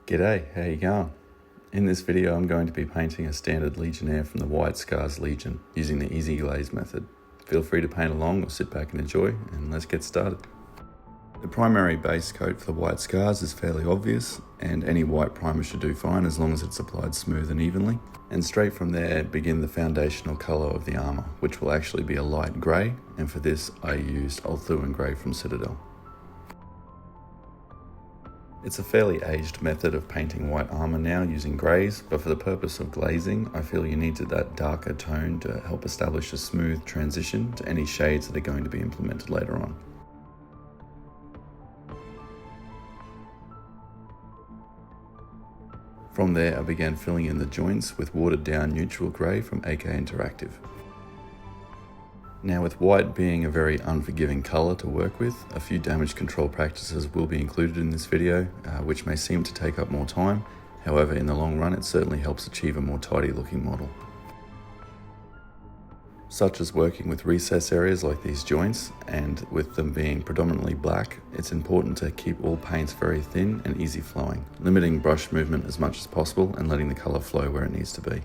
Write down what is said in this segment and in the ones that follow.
G'day, how you going? In this video I'm going to be painting a standard Legionnaire from the White Scars Legion using the easy glaze method. Feel free to paint along or sit back and enjoy, and let's get started. The primary base coat for the White Scars is fairly obvious, and any white primer should do fine as long as it's applied smooth and evenly. And straight from there begin the foundational colour of the armour, which will actually be a light grey, and for this I used Ulthuan Grey from Citadel. It's a fairly aged method of painting white armour now using greys, but for the purpose of glazing, I feel you needed that darker tone to help establish a smooth transition to any shades that are going to be implemented later on. From there I began filling in the joints with watered down neutral grey from AK Interactive. Now, with white being a very unforgiving colour to work with, a few damage control practices will be included in this video, which may seem to take up more time. However, in the long run it certainly helps achieve a more tidy looking model. Such as working with recess areas like these joints, and with them being predominantly black, it's important to keep all paints very thin and easy flowing, limiting brush movement as much as possible and letting the colour flow where it needs to be.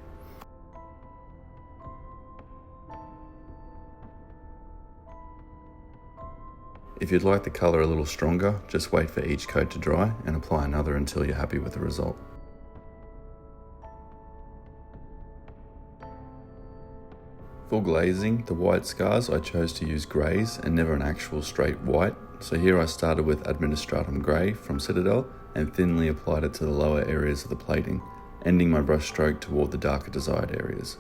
If you'd like the colour a little stronger, just wait for each coat to dry and apply another until you're happy with the result. For glazing, the White Scars I chose to use greys and never an actual straight white, so here I started with Administratum Grey from Citadel and thinly applied it to the lower areas of the plating, ending my brush stroke toward the darker desired areas.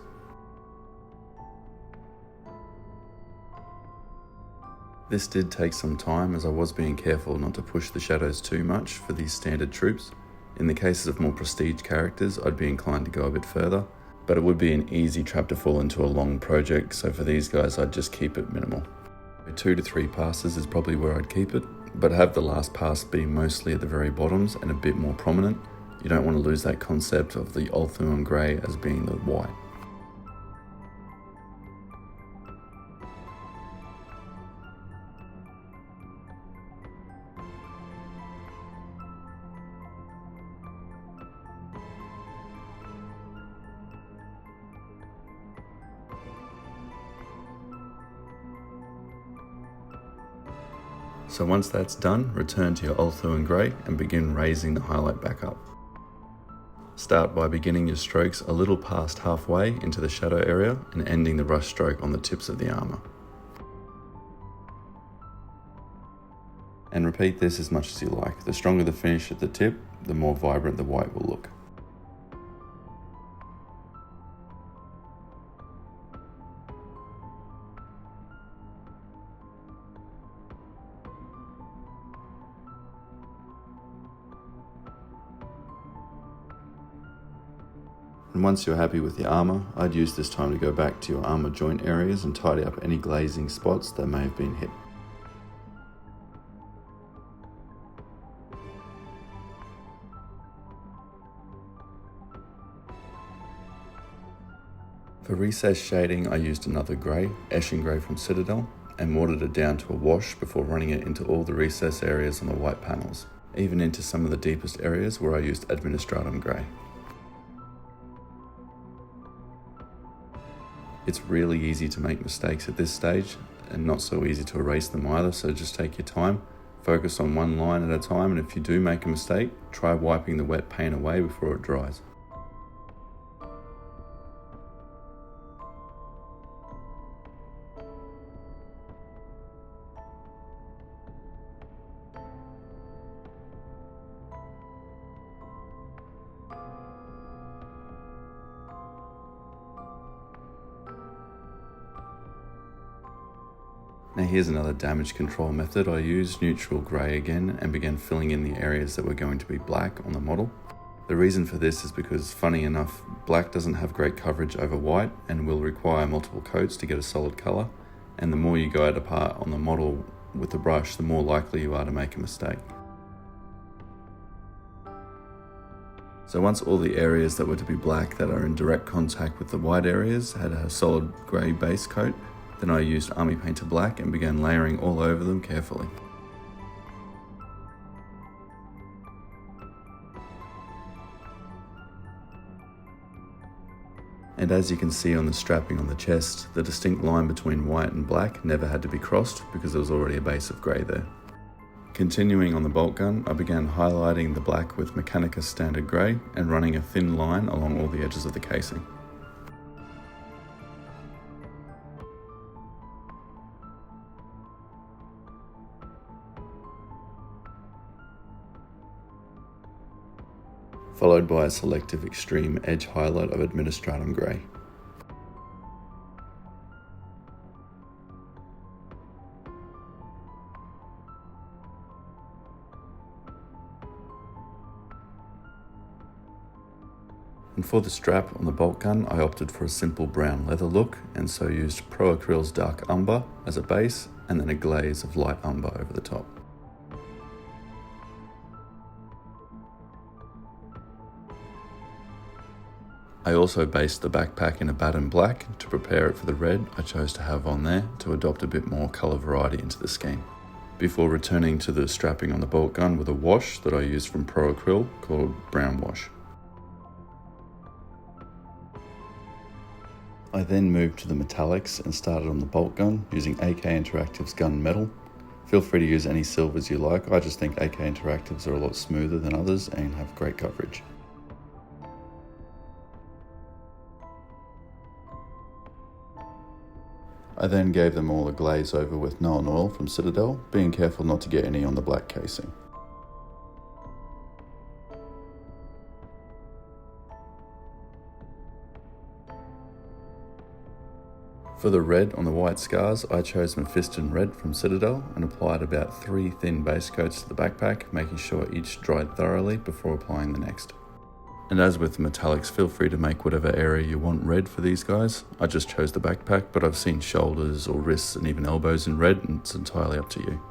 This did take some time as I was being careful not to push the shadows too much for these standard troops. In the cases of more prestige characters, I'd be inclined to go a bit further, but it would be an easy trap to fall into a long project, so for these guys I'd just keep it minimal. 2 to 3 passes is probably where I'd keep it, but have the last pass be mostly at the very bottoms and a bit more prominent. You don't want to lose that concept of the Ulthuan Grey as being the white. So once that's done, return to your Ulthuan Grey and begin raising the highlight back up. Start by beginning your strokes a little past halfway into the shadow area and ending the brush stroke on the tips of the armour. And repeat this as much as you like. The stronger the finish at the tip, the more vibrant the white will look. And once you're happy with the armour, I'd use this time to go back to your armour joint areas and tidy up any glazing spots that may have been hit. For recess shading I used another grey, Eshin Grey from Citadel, and watered it down to a wash before running it into all the recess areas on the white panels, even into some of the deepest areas where I used Administratum Grey. It's really easy to make mistakes at this stage and not so easy to erase them either, so just take your time, focus on one line at a time, and if you do make a mistake, try wiping the wet paint away before it dries. Now here's another damage control method. I used neutral grey again and began filling in the areas that were going to be black on the model. The reason for this is because, funny enough, black doesn't have great coverage over white and will require multiple coats to get a solid colour, and the more you go out apart on the model with the brush, the more likely you are to make a mistake. So once all the areas that were to be black that are in direct contact with the white areas had a solid grey base coat, then I used Army Painter Black and began layering all over them carefully. And as you can see on the strapping on the chest, the distinct line between white and black never had to be crossed because there was already a base of grey there. Continuing on the bolt gun, I began highlighting the black with Mechanica Standard Grey and running a thin line along all the edges of the casing. Followed by a selective extreme edge highlight of Administratum Grey. And for the strap on the bolt gun, I opted for a simple brown leather look, and so used Pro Acryl's Dark Umber as a base, and then a glaze of light umber over the top. I also based the backpack in a batten black to prepare it for the red I chose to have on there to adopt a bit more colour variety into the scheme, before returning to the strapping on the bolt gun with a wash that I used from Pro Acryl called Brown Wash. I then moved to the metallics and started on the bolt gun using AK Interactive's gun metal. Feel free to use any silvers you like, I just think AK Interactives are a lot smoother than others and have great coverage. I then gave them all a glaze over with Nuln Oil from Citadel, being careful not to get any on the black casing. For the red on the white scars, I chose Mephiston Red from Citadel and applied about 3 thin base coats to the backpack, making sure each dried thoroughly before applying the next. And as with the metallics, feel free to make whatever area you want red for these guys. I just chose the backpack, but I've seen shoulders or wrists and even elbows in red, and it's entirely up to you.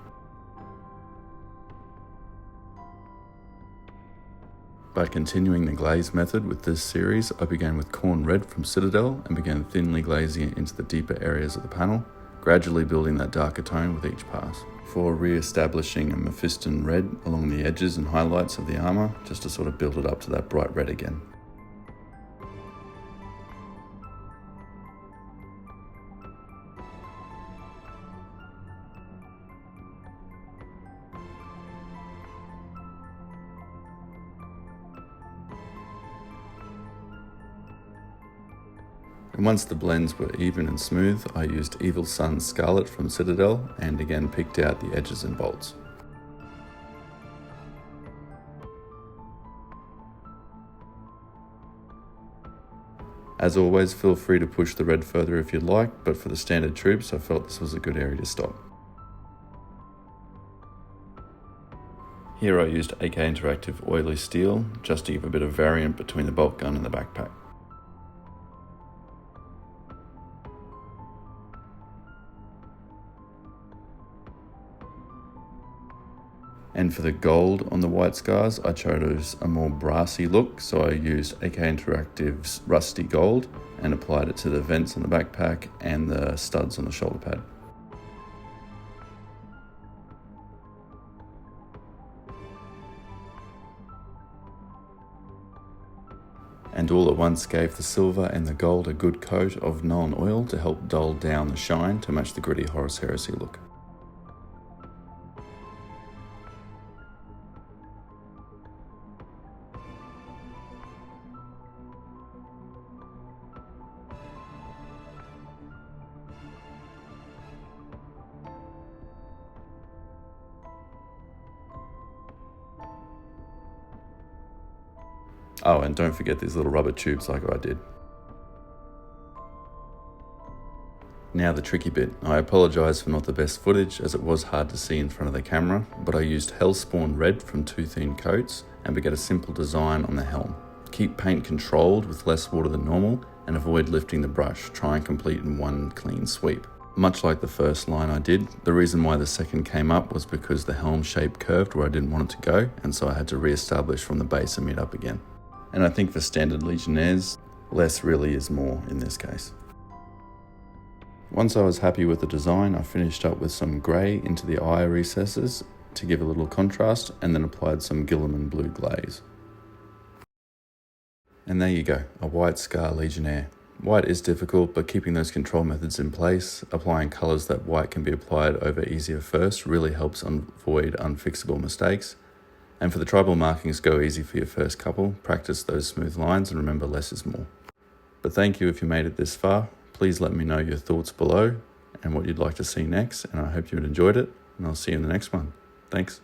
By continuing the glaze method with this series, I began with Corn Red from Citadel and began thinly glazing it into the deeper areas of the panel, gradually building that darker tone with each pass, before re-establishing a Mephiston Red along the edges and highlights of the armour, just to sort of build it up to that bright red again. And once the blends were even and smooth, I used Evil Sun's Scarlet from Citadel and again picked out the edges and bolts. As always, feel free to push the red further if you'd like, but for the standard troops, I felt this was a good area to stop. Here I used AK Interactive Oily Steel, just to give a bit of variant between the bolt gun and the backpack. And for the gold on the white scars, I chose a more brassy look, so I used AK Interactive's Rusty Gold and applied it to the vents on the backpack and the studs on the shoulder pad. And all at once gave the silver and the gold a good coat of Nuln Oil to help dull down the shine to match the gritty Horus Heresy look. Oh, and don't forget these little rubber tubes like I did. Now the tricky bit. I apologise for not the best footage as it was hard to see in front of the camera, but I used Hellspawn Red from 2 thin coats and began a simple design on the helm. Keep paint controlled with less water than normal and avoid lifting the brush, try and complete in one clean sweep. Much like the first line I did, the reason why the second came up was because the helm shape curved where I didn't want it to go, and so I had to re-establish from the base and meet up again. And I think for standard Legionnaires, less really is more in this case. Once I was happy with the design, I finished up with some grey into the eye recesses to give a little contrast, and then applied some Guilliman blue glaze. And there you go, a white scar Legionnaire. White is difficult, but keeping those control methods in place, applying colours that white can be applied over easier first, really helps avoid unfixable mistakes. And for the tribal markings, go easy for your first couple, practice those smooth lines, and remember less is more. But thank you if you made it this far. Please let me know your thoughts below and what you'd like to see next, and I hope you enjoyed it, and I'll see you in the next one. Thanks.